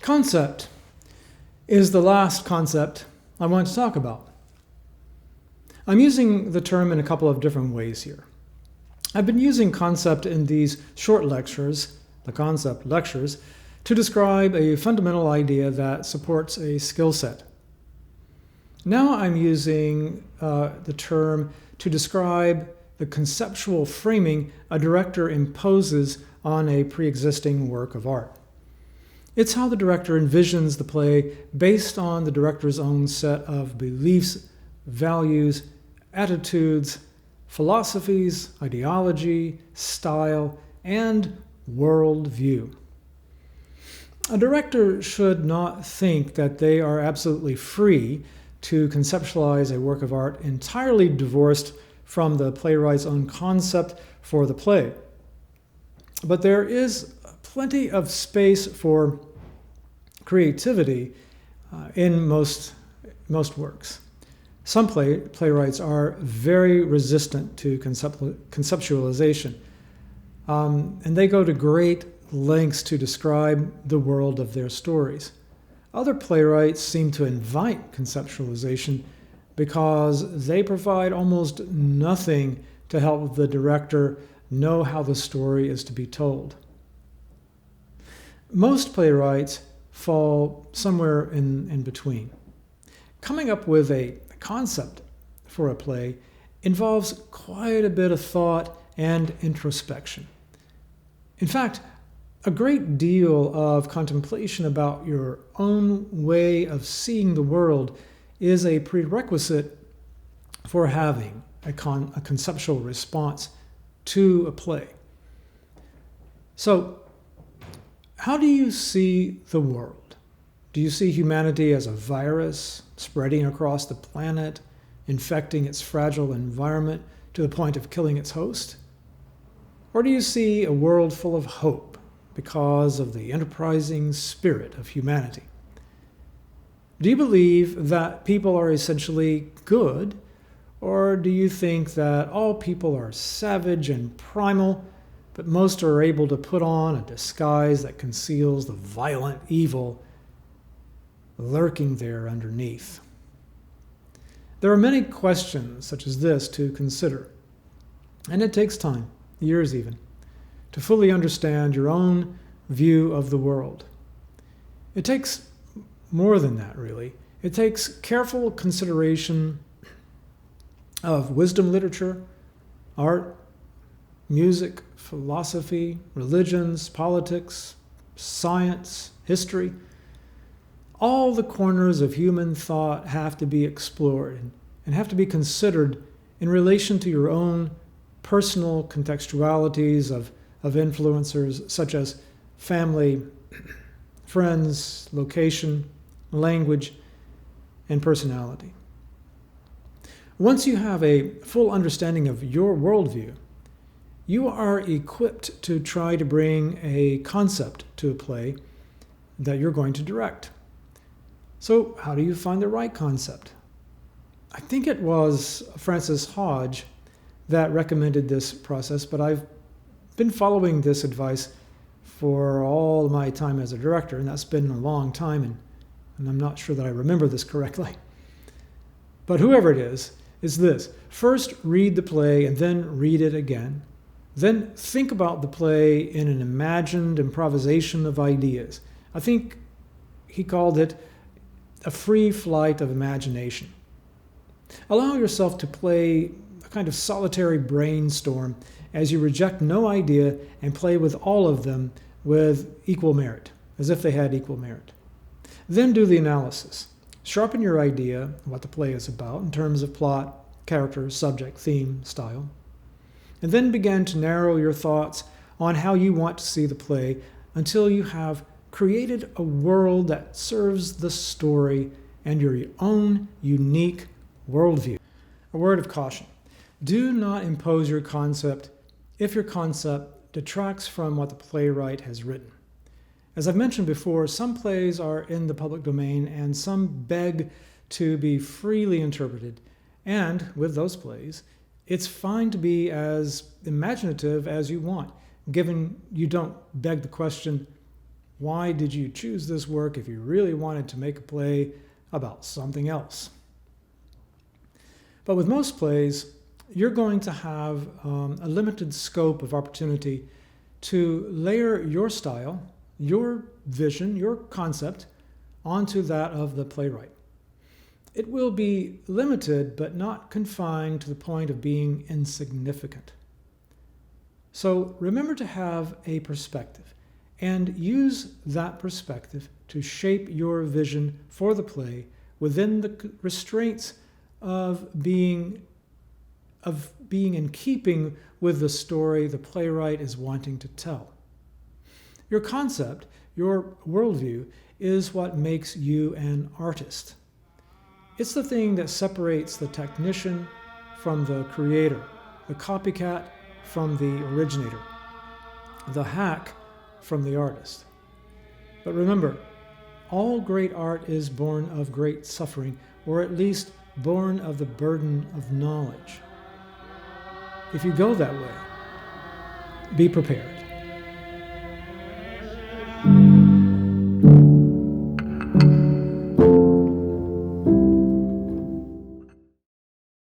Concept is the last concept I want to talk about. I'm using the term in a couple of different ways here. I've been using concept in these short lectures, the concept lectures, to describe a fundamental idea that supports a skill set. Now I'm using the term to describe the conceptual framing a director imposes on a pre-existing work of art. It's how the director envisions the play based on the director's own set of beliefs, values, attitudes, philosophies, ideology, style, and worldview. A director should not think that they are absolutely free to conceptualize a work of art entirely divorced from the playwright's own concept for the play. But there is plenty of space for creativity in most works. Some playwrights are very resistant to conceptualization, and they go to great lengths to describe the world of their stories. Other playwrights seem to invite conceptualization because they provide almost nothing to help the director know how the story is to be told. Most playwrights fall somewhere in between. Coming up with a concept for a play involves quite a bit of thought and introspection. In fact, a great deal of contemplation about your own way of seeing the world is a prerequisite for having a conceptual response to a play. So, how do you see the world? Do you see humanity as a virus spreading across the planet, infecting its fragile environment to the point of killing its host? Or do you see a world full of hope because of the enterprising spirit of humanity? Do you believe that people are essentially good, or do you think that all people are savage and primal, but most are able to put on a disguise that conceals the violent evil lurking there underneath? There are many questions such as this to consider, and it takes time, years even, to fully understand your own view of the world. It takes more than that, really. It takes careful consideration of wisdom literature, art, music, philosophy, religions, politics, science, history. All the corners of human thought have to be explored and have to be considered in relation to your own personal contextualities of influencers such as family, friends, location, language, and personality. Once you have a full understanding of your worldview, you are equipped to try to bring a concept to a play that you're going to direct. So, how do you find the right concept? I think it was Francis Hodge that recommended this process, but I've been following this advice for all my time as a director, and that's been a long time, and I'm not sure that I remember this correctly. But whoever it is this. First, read the play and then read it again. Then think about the play in an imagined improvisation of ideas. I think he called it a free flight of imagination. Allow yourself to play a kind of solitary brainstorm as you reject no idea and play with all of them with equal merit, as if they had equal merit. Then do the analysis. Sharpen your idea of what the play is about in terms of plot, character, subject, theme, style. And then begin to narrow your thoughts on how you want to see the play until you have created a world that serves the story and your own unique worldview. A word of caution. Do not impose your concept if your concept detracts from what the playwright has written. As I've mentioned before, some plays are in the public domain and some beg to be freely interpreted. And with those plays, it's fine to be as imaginative as you want, given you don't beg the question, Why did you choose this work if you really wanted to make a play about something else? But with most plays, you're going to have a limited scope of opportunity to layer your style, your vision, your concept onto that of the playwright. It will be limited but not confined to the point of being insignificant. So remember to have a perspective and use that perspective to shape your vision for the play within the restraints of being in keeping with the story the playwright is wanting to tell. Your concept, your worldview, is what makes you an artist. It's the thing that separates the technician from the creator, the copycat from the originator, the hack from the artist. But remember, all great art is born of great suffering, or at least born of the burden of knowledge. If you go that way, be prepared.